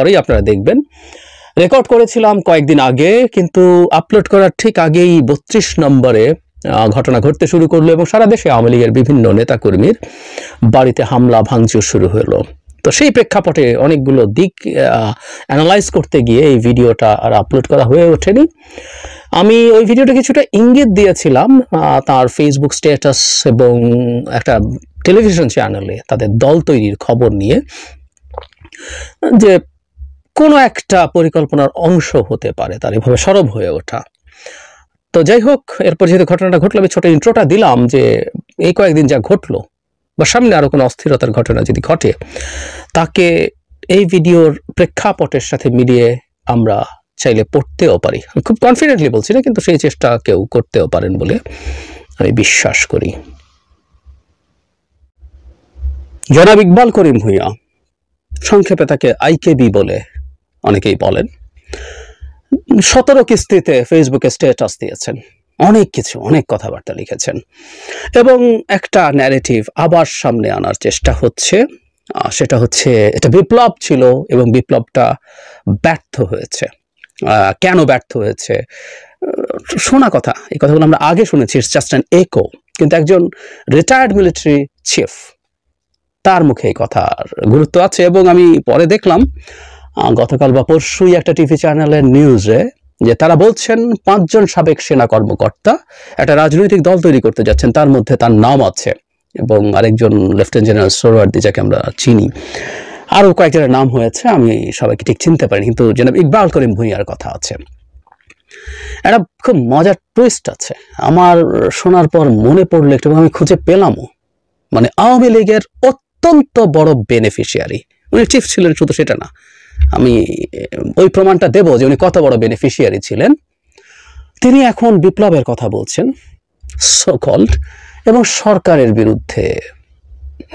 পরেই আপনারা দেখবেন। রেকর্ড করেছিলাম কয়েকদিন আগে, কিন্তু আপলোড করার ঠিক আগেই 32 নম্বরে ঘটনা ঘটতে শুরু করলো এবং সারা দেশে আওয়ামী লীগের বিভিন্ন নেতাকর্মীর বাড়িতে হামলা ভাঙচুর শুরু হলো। তো সেই প্রেক্ষাপটে অনেকগুলো দিক অ্যানালাইজ করতে গিয়ে এই ভিডিওটা আর আপলোড করা হয়ে ওঠেনি। আমি ওই ভিডিওটা কিছুটা ইঙ্গিত দিয়েছিলাম তার ফেসবুক স্ট্যাটাস এবং একটা টেলিভিশন চ্যানেলে তাদের দল তৈরির খবর নিয়ে, যে কোনো একটা পরিকল্পনার অংশ হতে পারে তার এভাবে সরব হয়ে ওঠা। তো যাই হোক, এরপর যেহেতু ঘটনাটা ঘটলো, আমি ছোট ইন্ট্রোটা দিলাম যে এই কয়েকদিন যা ঘটলো বা সামনে আরো কোনো অস্থিরতার ঘটনা যদি ঘটে, তাকে এই ভিডিওর প্রেক্ষাপটের সাথে মিলিয়ে আমরা চাইলে পড়তেও পারি। খুব কনফিডেন্টলি বলছি না, কিন্তু সেই চেষ্টা কেউ করতেও পারেন বলে আমি বিশ্বাস করি। জনাব ইকবাল করিম ভূঁইয়া, সংক্ষেপে তাকে আইকেবি বলে অনেকেই বলেন, 17 কিস্তিতে ফেসবুকে স্ট্যাটাস দিয়েছেন, অনেক কিছু, অনেক কথাবার্তা লিখেছেন এবং একটা ন্যারেটিভ আবার সামনে আনার চেষ্টা হচ্ছে। সেটা হচ্ছে এটা বিপ্লব ছিল এবং বিপ্লবটা ব্যর্থ হয়েছে। কেন ব্যর্থ হয়েছে? শোনা কথা, এই কথাগুলো আমরা আগে শুনেছি, ইটস জাস্ট অ্যান একো, কিন্তু একজন রিটায়ার্ড মিলিটারি চিফ, তার মুখে এই কথার গুরুত্ব আছে। এবং আমি পরে দেখলাম গতকাল বা পরশুই একটা টিভি চ্যানেলের নিউজে যে তারা বলছেন 5 জন সাবেক সেনা কর্মকর্তা একটা রাজনৈতিক দল তৈরি করতে যাচ্ছেন, তার মধ্যে তার নাম আছে এবং আরেকজন লেফটেন্যান্ট জেনারেল সোহরাওয়ার্দী, যাকে আমরা চিনি, আরও কয়েকজনের নাম হয়েছে, আমি সবাইকে ঠিক চিনতে পারি, কিন্তু জনাব ইকবাল করিম ভূঁইয়ার কথা আছে। একটা খুব মজার টুইস্ট আছে, আমার শোনার পর মনে পড়লো একটু, আমি খুঁজে পেলামও, মানে আওয়ামী লীগের অত্যন্ত বড় বেনিফিশিয়ারি, উনি চিফ ছিলেন শুধু সেটা না, আমি ওই প্রমাণটা দেব যে উনি কত বড় বেনিফিশিয়ারি ছিলেন। তিনি এখন বিপ্লবের কথা বলছেন সো কল্ড, এবং সরকারের বিরুদ্ধে,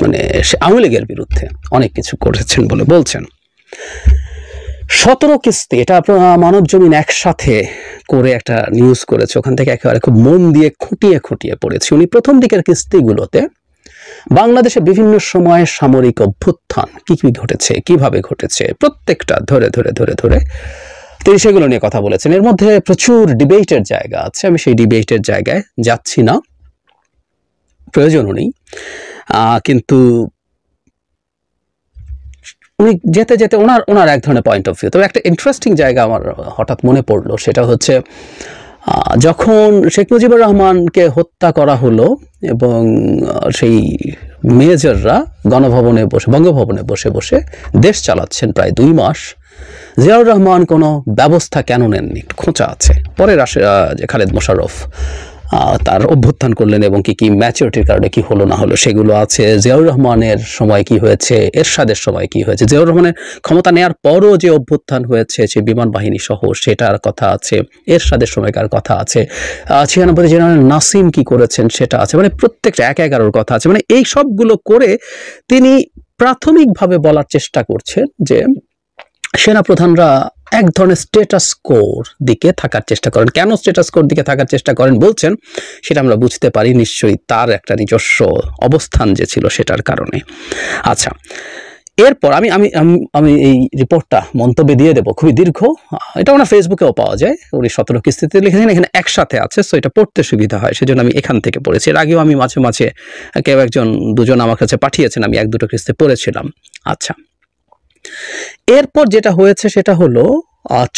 মানে আওয়ামী লীগের বিরুদ্ধে অনেক কিছু করেছেন বলে বলছেন। 17 কিস্তি, এটা আপনার মানব জমিন একসাথে করে একটা নিউজ করেছে, ওখান থেকে একেবারে খুব মন দিয়ে খুঁটিয়ে খুঁটিয়ে পড়েছি। উনি প্রথম দিকের কিস্তিগুলোতে বাংলাদেশে বিভিন্ন সময়ে সামরিক অভ্যুত্থান কি কি ঘটেছে, কিভাবে ঘটেছে, প্রত্যেকটা ধরে ধরে ধরে ধরে তিনি সেগুলো নিয়ে কথা বলেছেন। এর মধ্যে প্রচুর ডিবেটের জায়গা আছে, আমি সেই ডিবেটের জায়গায় যাচ্ছি না, প্রয়োজনও নেই, কিন্তু উনি যেতে যেতে ওনার এক ধরনের পয়েন্ট অফ ভিউ। তবে একটা ইন্টারেস্টিং জায়গা আমার হঠাৎ মনে পড়লো, সেটা হচ্ছে যখন শেখ মুজিবুর রহমানকে হত্যা করা হলো এবং সেই মেজররা গণভবনে বসে, বঙ্গভবনে বসে বসে দেশ চালাচ্ছেন প্রায় 2 মাস, জিয়াউর রহমান কোনো ব্যবস্থা কেন নেননি, খোঁচা আছে। পরে যে খালেদ মোশাররফ তার অভ্যুত্থান করলেন এবং কি কি ম্যাচুরিটির কারণে কি হলো না হলো সেগুলো আছে। জিয়াউর রহমানের সময় কি হয়েছে, এরশাদের সময় কি হয়েছে, জিয়াউর রহমানের ক্ষমতা নেওয়ার পরও যে অভ্যুত্থান হয়েছে সে বিমান বাহিনী সহ সেটার কথা আছে, এরশাদের সময়কার কথা আছে, 96 জেনারেল নাসিম কি করেছেন সেটা আছে, মানে প্রত্যেকটা 1-11 কথা আছে। মানে এই সবগুলো করে তিনি প্রাথমিকভাবে বলার চেষ্টা করছেন যে সেনাপ্রধানরা এক ধরনের স্ট্যাটাস কোর দিকে থাকার চেষ্টা করেন। কেন স্ট্যাটাস কোর দিকে থাকার চেষ্টা করেন বলছেন সেটা আমরা বুঝতে পারি, নিশ্চয়ই তার একটা নিজস্ব অবস্থান যে ছিল সেটার কারণে। আচ্ছা, এরপর আমি আমি আমি এই রিপোর্টটা মন্তব্যে দিয়ে দেবো, খুবই দীর্ঘ, এটা ওনার ফেসবুকেও পাওয়া যায়, উনি 17 কিস্তিতে লিখেছেন, এখানে একসাথে আছে, সো এটা পড়তে সুবিধা হয়, সেজন্য আমি এখান থেকে পড়েছি। এর আগেও আমি মাঝে মাঝে কেউ একজন দুজন আমার কাছে পাঠিয়েছেন, আমি 1-2 কিস্তি পড়েছিলাম। আচ্ছা, এরপর যেটা হয়েছে সেটা হলো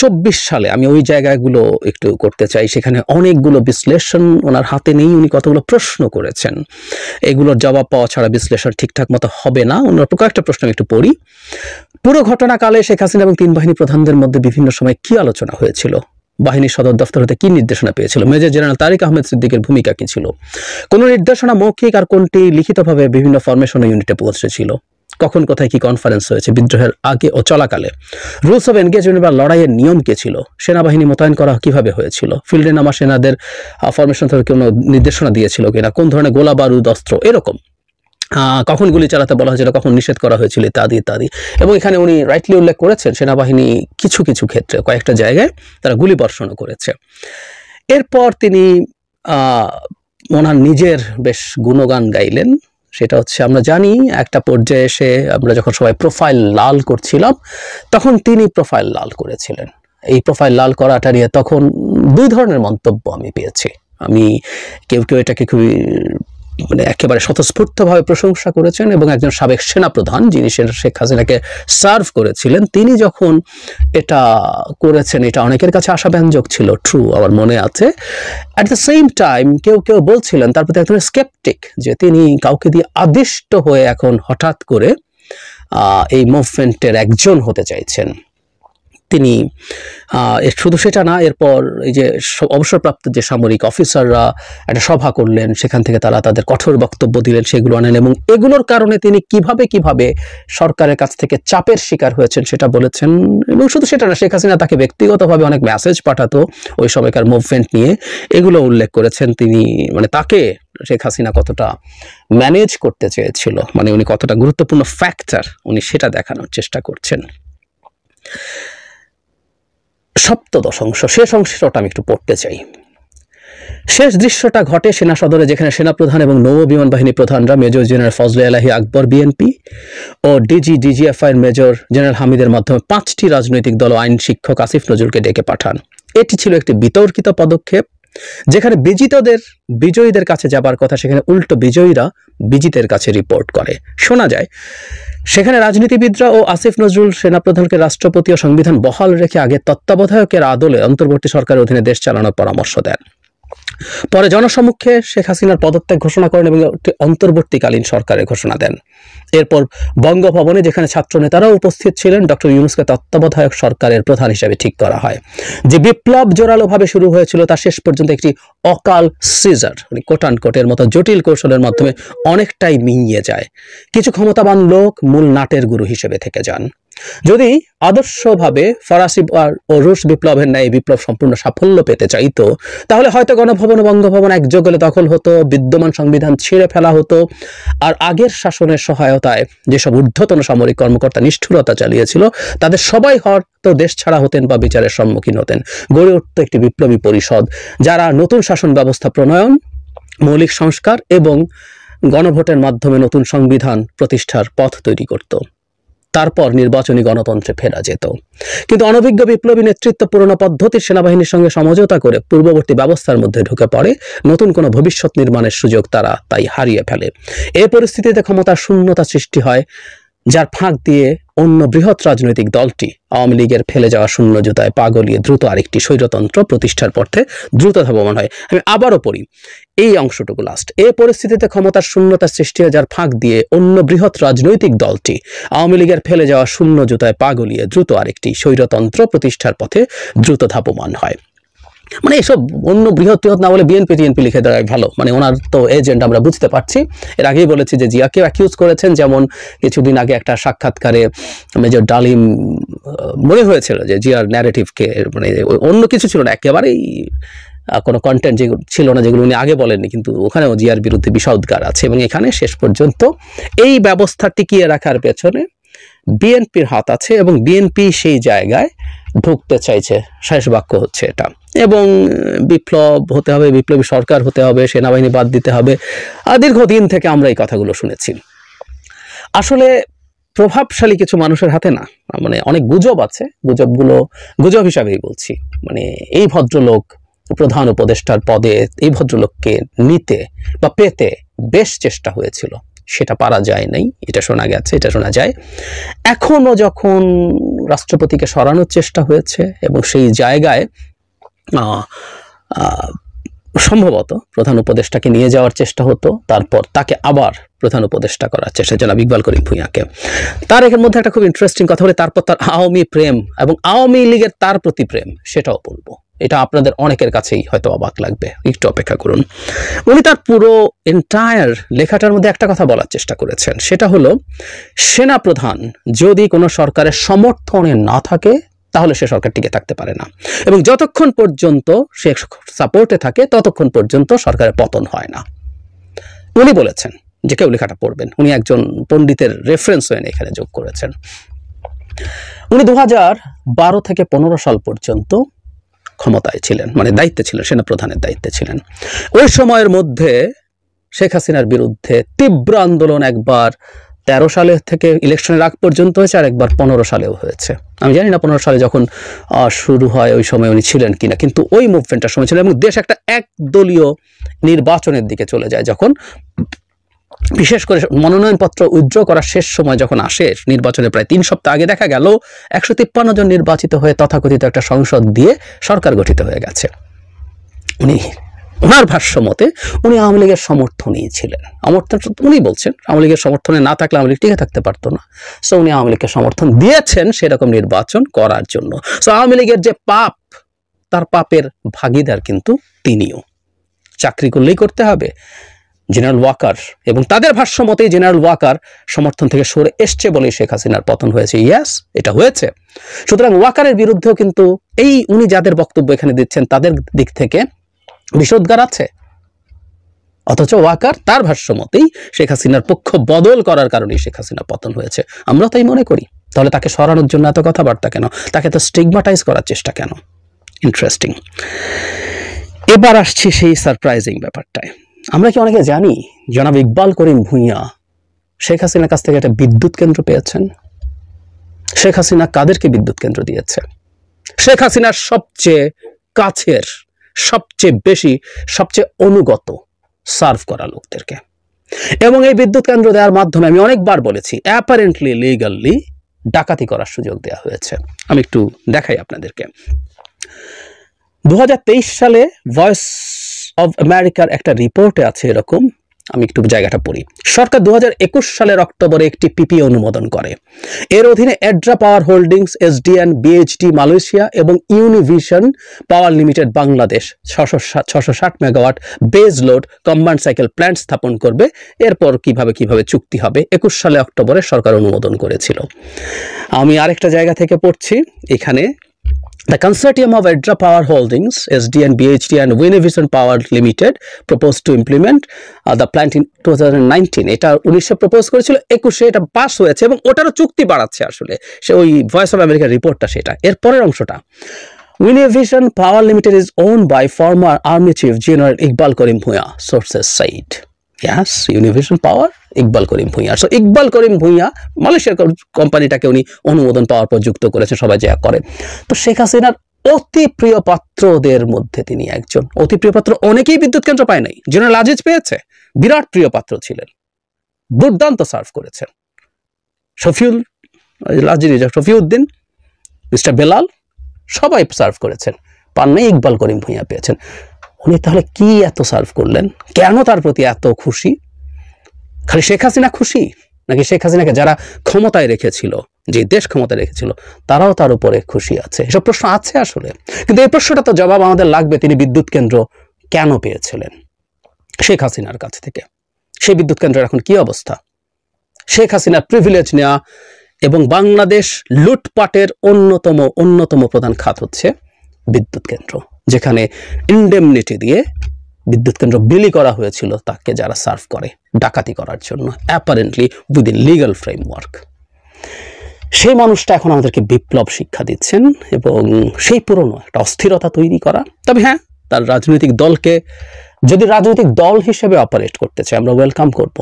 24 সালে, আমি ওই জায়গাগুলো একটু করতে চাই, সেখানে অনেকগুলো বিশ্লেষণ ওনার হাতে নেই, উনি কতগুলো প্রশ্ন করেছেন, এগুলোর জবাব পাওয়া ছাড়া বিশ্লেষণ ঠিকঠাক মতো হবে না। ওনার কয়েকটা প্রশ্ন আমি একটু পড়ি। পুরো ঘটনাকালে শেখ হাসিনা এবং 3 বাহিনী প্রধানদের মধ্যে বিভিন্ন সময় কি আলোচনা হয়েছিল, বাহিনীর সদর দফতর হতে কি নির্দেশনা পেয়েছিল, মেজর জেনারেল তারিক আহমেদ সিদ্দিকের ভূমিকা কি ছিল, কোন নির্দেশনা মৌখিক আর কোনটি লিখিতভাবে বিভিন্ন ফরমেশন ইউনিটে পৌঁছেছিল, কখন কোথায় কি কনফারেন্স হয়েছে, বিদ্রোহের আগে ও চলাকালে রুলস অফ এনগেজমেন্ট বা লড়াইয়ের নিয়ম কে ছিল, সেনাবাহিনী মোতায়েন করা কিভাবে হয়েছিল, ফিল্ডে নামা সেনাদের ফরমেশন থেকে কোনো নির্দেশনা দিয়েছিল কিনা, কোন ধরনের গোলা বারুদ অস্ত্র, এরকম কখন গুলি চালাতে বলা হয়েছিল, কখন নিষেধ করা হয়েছিল, ইত্যাদি ইত্যাদি। এবং এখানে উনি রাইটলি উল্লেখ করেছেন সেনাবাহিনী কিছু কিছু ক্ষেত্রে কয়েকটা জায়গায় তারা গুলি বর্ষণও করেছে। এরপর তিনি ওনার নিজের বেশ গুণগান গাইলেন, সেটা হচ্ছে আমরা জানি একটা পর্যায়ে এসে আমরা যখন সবাই প্রোফাইল লাল করছিলাম তখন তিনি প্রোফাইল লাল করেছিলেন। এই প্রোফাইল লাল করাটা নিয়ে তখন দুই ধরনের মন্তব্য আমি পেয়েছি। আমি কেউ এটাকে খুবই মানে একেবারে স্বতঃস্ফূর্তভাবে প্রশংসা করেছেন, এবং একজন সাবেক সেনাপ্রধান যিনি শেখ হাসিনাকে সার্ভ করেছিলেন তিনি যখন এটা করেছেন এটা অনেকের কাছে আশাব্যঞ্জক ছিল, ট্রু, আমার মনে আছে। অ্যাট দ্য সেম টাইম কেউ বলছিলেন তার প্রতি একজন স্কেপটিক যে তিনি কাউকে দিয়ে আদিষ্ট হয়ে এখন হঠাৎ করে এই মুভমেন্টের একজন হতে চাইছেন। তিনি শুধু সেটা না, এরপর এই যে অবসরপ্রাপ্ত যে সামরিক অফিসাররা একটা সভা করলেন, সেখান থেকে তারা তাদের কঠোর বক্তব্য দিলেন, সেগুলো আনেন, এবং এগুলোর কারণে তিনি কিভাবে সরকারের কাছ থেকে চাপের শিকার হয়েছেন সেটা বলেছেন। এবং শুধু সেটা না, শেখ হাসিনা তাকে ব্যক্তিগতভাবে অনেক মেসেজ পাঠাতো ওই সময়কার মুভমেন্ট নিয়ে, এগুলো উল্লেখ করেছেন তিনি। মানে তাকে শেখ হাসিনা কতটা ম্যানেজ করতে চেয়েছিল, মানে উনি কতটা গুরুত্বপূর্ণ ফ্যাক্টর উনি সেটা দেখানোর চেষ্টা করছেন। সপ্তদশ অংশ, শেষ অংশটা আমি একটু পড়তে চাই। শেষ দৃশ্যটা ঘটে সেনা সদরে, যেখানে সেনাপ্রধান এবং নৌ বিমান বাহিনী প্রধানরা মেজর জেনারেল ফজলে এলাহি আকবর বিএনপি ও ডিজিএফআই মেজর জেনারেল হামিদের মাধ্যমে 5টি রাজনৈতিক দল আইন শিক্ষক আসিফ নজরুলকে ডেকে পাঠান। এটি ছিল একটি বিতর্কিত পদক্ষেপ, যেখানে বিজয়ীদের কাছে যাবার কথা সেখানে উল্টো বিজয়ীরা বিজিতের কাছে রিপোর্ট করে। শোনা যায় সেখানে রাজনীতিবিদরা ও আসিফ নজরুল সেনাপ্রধানকে রাষ্ট্রপতি ও সংবিধান বহাল রেখে আগে তত্ত্বাবধায়কের আদলে অন্তর্বর্তী সরকারের অধীনে দেশ চালানোর পরামর্শ দেন। পরে জনসম্মুখে শেখ হাসিনার পদত্যাগ ঘোষণা করেন এবং একটি অন্তর্বর্তীকালীন সরকারের ঘোষণা দেন। এরপর বঙ্গভবনে, যেখানে ছাত্র নেতারাও উপস্থিত ছিলেন, ডক্টর ইউনূসকে তত্ত্বাবধায়ক সরকারের প্রধান হিসেবে ঠিক করা হয়। যে বিপ্লব জোরালোভাবে শুরু হয়েছিল তা শেষ পর্যন্ত একটি অকাল সিজার, মানে কোটানকোটের মতো জটিল কৌশলের মাধ্যমে অনেকটাই মিইয়ে যায়। কিছু ক্ষমতাবান লোক মূল নাটের গুরু হিসেবে থেকে যান। যদি আদর্শভাবে ফরাসি ও রুশ বিপ্লবের ন্যায় বিপ্লব সম্পূর্ণ সাফল্য পেতে চাইতো, তাহলে হয়তো গণভবন ও বঙ্গভবন একযোগে দখল হতো, বিদ্যমান সংবিধান ছিঁড়ে ফেলা হতো, আর আগের শাসনের সহায়তায় যেসব ঊর্ধ্বতন সামরিক কর্মকর্তা নিষ্ঠুরতা চালিয়েছিল তাদের সবাই হয়তো দেশ ছাড়া হতেন বা বিচারের সম্মুখীন হতেন। গড়ে উঠত একটি বিপ্লবী পরিষদ, যারা নতুন শাসন ব্যবস্থা প্রণয়ন, মৌলিক সংস্কার এবং গণভোটের মাধ্যমে নতুন সংবিধান প্রতিষ্ঠার পথ তৈরি করত। তারপর নির্বাচনী গণতন্ত্রে ফেরা যেত। কিন্তু অনভিজ্ঞ বিপ্লবী নেতৃত্ব পুরনো পদ্ধতির সেনাবাহিনীর সঙ্গে সমঝোতা করে পূর্ববর্তী ব্যবস্থার মধ্যে ঢুকে পড়ে। নতুন কোনো ভবিষ্যৎ নির্মাণের সুযোগ তারা তাই হারিয়ে ফেলে। এই পরিস্থিতিতে ক্ষমতার শূন্যতা সৃষ্টি হয়, যার ফাঁক দিয়ে অন্য বৃহৎ রাজনৈতিক দলটি আওয়ামী লীগের ফেলে যাওয়া শূন্য জুতায় পা গলিয়ে দ্রুত আরেকটি স্বৈরতন্ত্র প্রতিষ্ঠার পথে দ্রুত ধাবমান হয়। আমি আবারও পড়ি এই অংশটুকু লাস্ট। এই পরিস্থিতিতে ক্ষমতার শূন্যতার সৃষ্টি হয়, যার ফাঁক দিয়ে অন্য বৃহৎ রাজনৈতিক দলটি আওয়ামী লীগের ফেলে যাওয়া শূন্য জুতায় পা গলিয়ে দ্রুত আরেকটি স্বৈরতন্ত্র প্রতিষ্ঠার পথে দ্রুত ধাবমান হয়। মানে এসব অন্য বৃহৎ না বলে বিএনপি লিখে দেওয়াই ভালো। মানে ওনার তো এজেন্ট আমরা বুঝতে পারছি। এর আগেই বলেছি যে জিয়াকেও অ্যাকিউজ করেছেন, যেমন কিছুদিন আগে একটা সাক্ষাৎকারে মেজর ডালিম মনে হয়েছিল যে জিয়ার ন্যারেটিভকে, মানে অন্য কিছু ছিল না, একেবারেই কোনো কন্টেন্ট যেগুলো ছিল না, যেগুলো উনি আগে বলেননি, কিন্তু ওখানেও জিয়ার বিরুদ্ধে বিষোদ্গার আছে। এবং এখানে শেষ পর্যন্ত এই ব্যবস্থা টিকিয়ে রাখার পেছনে বিএনপির হাত আছে, এবং বিএনপি সেই জায়গায় ঢুকতে চাইছে। শেষ বাক্য হচ্ছে এটা। এবং বিপ্লব হতে হবে, বিপ্লবী সরকার হতে হবে, সেনাবাহিনী বাদ দিতে হবে। দীর্ঘদিন থেকে আমরা এই কথাগুলো শুনেছি। আসলে প্রভাবশালী কিছু মানুষের হাতে না, মানে অনেক গুজব আছে, গুজবগুলো গুজব হিসাবেই বলছি। মানে এই ভদ্রলোক প্রধান উপদেষ্টার পদে, এই ভদ্রলোককে নিতে বা পেতে বেশ চেষ্টা হয়েছিল, সেটা পারা যায় নাই, এটা শোনা গেছে, এটা শোনা যায়। এখনো যখন রাষ্ট্রপতিকে সরানোর চেষ্টা হয়েছে এবং সেই জায়গায় সম্ভবত প্রধান উপদেষ্টাকে নিয়ে যাওয়ার চেষ্টা হতো, তারপর তাকে আবার প্রধান উপদেষ্টা করার চেষ্টা, জনাব ইকবাল করিম ভূঁইয়াকে। তার এর মধ্যে একটা খুব ইন্টারেস্টিং কথা বলে, তারপর তার আওয়ামী প্রেম এবং আওয়ামী লীগের তার প্রতি প্রেম, সেটাও বলবো। এটা আপনাদের অনেকের কাছেই হয়তো অবাক লাগবে, একটু অপেক্ষা করুন। উনি তার পুরো এন্টায়ার লেখাটার মধ্যে একটা কথা বলার চেষ্টা করেছেন, সেটা হলো সেনাপ্রধান যদি কোনো সরকারের সমর্থনে না থাকে তাহলে সে সরকার টিকে থাকতে পারে না, এবং যতক্ষণ পর্যন্ত সে সাপোর্টে থাকে ততক্ষণ পর্যন্ত সরকারের পতন হয় না। উনি বলেছেন, যে কেউ লেখাটা পড়বেন, উনি একজন পণ্ডিতের রেফারেন্স হয়ে এখানে যোগ করেছেন। উনি 2012 থেকে 15 সাল পর্যন্ত ক্ষমতায় ছিলেন, মানে দায়িত্বে ছিলেন, সেনাপ্রধানের দায়িত্বে ছিলেন। ওই সময়ের মধ্যে শেখ হাসিনার বিরুদ্ধে তীব্র আন্দোলন একবার 13 সালে থেকে ইলেকশনের আগ পর্যন্ত হয়েছে, আর একবার 15 সালেও হয়েছে। আমি জানি না 15 সালে যখন শুরু হয় ওই সময় উনি ছিলেন কিনা, কিন্তু ওই মুভমেন্টটার সময় ছিল এবং দেশ একটা একদলীয় নির্বাচনের দিকে চলে যায়। যখন বিশেষ করে মনোনয়নপত্র উইথড্র করার শেষ সময় যখন আসে নির্বাচনের প্রায় 3 সপ্তাহ আগে, দেখা গেল 153 জন নির্বাচিত হয়ে তথাকথিত একটা সংসদ দিয়ে সরকার গঠিত হয়ে গেছে। ওনার ভাষ্য মতে উনি আওয়ামী লীগের সমর্থনই ছিলেন। উনি বলছেন আওয়ামী লীগের সমর্থনে না থাকলে আওয়ামী লীগ টিকে থাকতে পারতো না। সো উনি আওয়ামী লীগকে সমর্থন দিয়েছেন সেরকম নির্বাচন করার জন্য। সো আওয়ামী লীগের যে পাপ, তার পাপের ভাগিদার কিন্তু তিনিও। চাকরি করলেই করতে হবে। জেনারেল ওয়াকার এবং তাদের ভাষ্য মতেই জেনারেল ওয়াকার সমর্থন থেকে সরে এসছে বলেই শেখ হাসিনার পতন হয়েছে। ইয়াস, এটা হয়েছে। সুতরাং ওয়াকারের বিরুদ্ধেও কিন্তু এই উনি যাদের বক্তব্য এখানে দিচ্ছেন তাদের দিক থেকে বিষোদ্গার আছে, অথচ ওয়াকার তার ভাষ্য মতেই শেখ হাসিনার পক্ষ বদল করার কারণেই শেখ হাসিনা পতন হয়েছে। আমরা তাই মনে করি। তাহলে তাকে সরানোর জন্য এত কথাবার্তা কেন? তাকে তো স্টিগমাটাইজ করার চেষ্টা কেন? ইন্টারেস্টিং। এবার আসছি সেই সারপ্রাইজিং ব্যাপারটায়। আমরা কি অনেকে জানি জনাব ইকবাল করিম ভূঁইয়া শেখ হাসিনার কাছ থেকে একটা বিদ্যুৎ কেন্দ্র পেয়েছেন? শেখ হাসিনা কাদেরকে বিদ্যুৎ কেন্দ্র দিয়েছে? শেখ হাসিনার সবচেয়ে কাছের, সবচেয়ে বেশি, সবচেয়ে অনুগত সার্ভ করা লোকদেরকে। এবং এই বিদ্যুৎ কেন্দ্র দেওয়ার মাধ্যমে আমি অনেকবার বলেছি অ্যাপারেন্টলি লিগালি ডাকাতি করার সুযোগ দেওয়া হয়েছে। আমি একটু দেখাই আপনাদেরকে। 2023 সালে ভয়েস অফ আমেরিকার একটা রিপোর্টে আছে এরকম, আমি একটু জায়গাটা পড়ি। সরকার 2021 সালের অক্টোবরে একটি পিপি অনুমোদন করে। এর অধীনে Edra Power Holdings, SDN, BHD Malaysia এবং Univision Power Limited Bangladesh 660 megawatt base load combined cycle plant স্থাপন করবে। এরপর কিভাবে চুক্তি হবে 21 সালে অক্টোবরে সরকার অনুমোদন করেছিল। আমি আরেকটা জায়গা থেকে পড়ছি এখানে, The consortium of Edra Power Holdings, SDN, BHD and Univision Power Limited proposed to implement the plant in 2019. এটা 1900 প্রপোজ করেছিল, 21 এটা পাস হয়েছে এবং ওটারও চুক্তি বাড়াচ্ছে আসলে। সে ওই ভয়েস অফ আমেরিকার রিপোর্টটা সেটা। এর পরের অংশটা, Univision Power Limited is owned by former Army Chief General Iqbal Karim Bhuiya, sources said. Yes, Univision Power, Iqbal Karim Bhuiyan. So Iqbal Karim Bhuiyan মালয়েশিয়ার কোম্পানিটাকে উনি অনুমোদন পাওয়ার পর যুক্ত করেছে, সবাই যা করে। তো শেখ হাসিনার অতি প্রিয় পাত্রদের মধ্যে তিনি একজন। অতি প্রিয় পাত্র অনেকেই বিদ্যুৎ কেন্দ্র পায় নাই, জেনারেল আজিজ পেয়েছে, বিরাট প্রিয় পাত্র ছিলেন, দুর্দান্ত সার্ভ করেছেন। শফিউদ্দিন, মিস্টার বেলাল, সবাই সার্ভ করেছেন, পান নাই, ইকবাল করিম ভূঁইয়া পেয়েছেন। উনি তাহলে কি এত সার্ভ করলেন? কেন তার প্রতি এত খুশি? খালি শেখ হাসিনা খুশি, নাকি শেখ হাসিনাকে যারা ক্ষমতায় রেখেছিল, যে দেশ ক্ষমতায় রেখেছিল, তারাও তার উপরে খুশি আছে? এসব প্রশ্ন আছে আসলে, কিন্তু এই প্রশ্নটা তো জবাব আমাদের লাগবে। তিনি বিদ্যুৎ কেন্দ্র কেন পেয়েছিলেন শেখ হাসিনার কাছ থেকে? সেই বিদ্যুৎ কেন্দ্রের এখন কি অবস্থা? শেখ হাসিনার প্রিভিলেজ নেওয়া এবং বাংলাদেশ লুটপাটের অন্যতম প্রধান খাত হচ্ছে বিদ্যুৎ কেন্দ্র, যেখানে ইনডেমনিটি দিয়ে বিদ্যুৎ কেন্দ্র বিলি করা হয়েছিল তাকে যারা সার্ভ করে ডাকাতি করার জন্য, অ্যাপারেন্টলি উইদিন লিগ্যাল ফ্রেমওয়ার্ক। সেই মানুষটা এখন আমাদেরকে বিপ্লব শিক্ষা দিচ্ছেন এবং সেই পুরনো একটা অস্থিরতা তৈরি করা। তবে হ্যাঁ, তার রাজনৈতিক দলকে যদি রাজনৈতিক দল হিসেবে অপারেট করতে চায় আমরা ওয়েলকাম করব।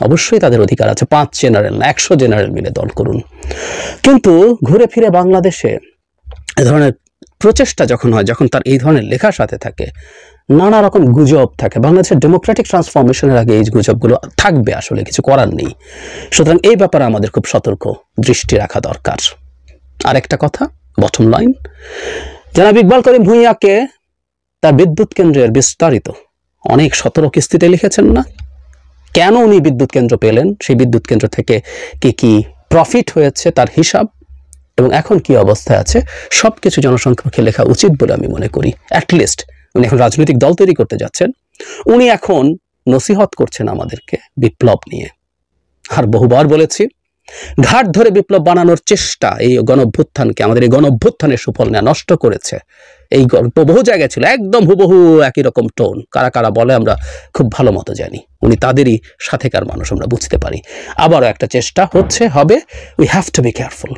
অবশ্যই তাদের অধিকার আছে, 5 জেনারেল না 100 জেনারেল মিলে দল করুন। কিন্তু ঘুরে ফিরে বাংলাদেশে এ ধরনের প্রচেষ্টা যখন হয়, যখন তার এই ধরনের লেখার সাথে থাকে, নানা রকম গুজব থাকে। বাংলাদেশের ডেমোক্রেটিক ট্রান্সফরমেশনের আগে এই গুজবগুলো থাকবে, আসলে কিছু করার নেই। সুতরাং এই ব্যাপারে আমাদের খুব সতর্ক দৃষ্টি রাখা দরকার। আর একটা কথা, বটম লাইন, জনাব ইকবাল করিম ভূঁইয়াকে তার বিদ্যুৎ কেন্দ্রের বিস্তারিত অনেক 17 কিস্তিতে লিখেছেন না? কেন উনি বিদ্যুৎ কেন্দ্র পেলেন, সেই বিদ্যুৎ কেন্দ্র থেকে কি প্রফিট হয়েছে তার হিসাব, এবং এখন কি অবস্থায় আছে, সবকিছু জনসংখ্যাকে লেখা উচিত বলে আমি মনে করি। অ্যাটলিস্ট উনি এখন রাজনৈতিক দল তৈরি করতে যাচ্ছেন, উনি এখন নসিহত করছেন আমাদেরকে বিপ্লব নিয়ে। আর বহুবার বলেছি, ঘাট ধরে বিপ্লব বানানোর চেষ্টা এই গণঅভ্যুত্থানকে, আমাদের এই গণঅভ্যুত্থানের সুফল নেওয়া নষ্ট করেছে। এই গল্প বহু জায়গায় ছিল, একদম হুবহু একই রকম টোন। কারা কারা বলে আমরা খুব ভালো মতো জানি, উনি তাদেরই সাথেকার মানুষ, আমরা বুঝতে পারি। আবারও একটা চেষ্টা হবে, we have to be careful.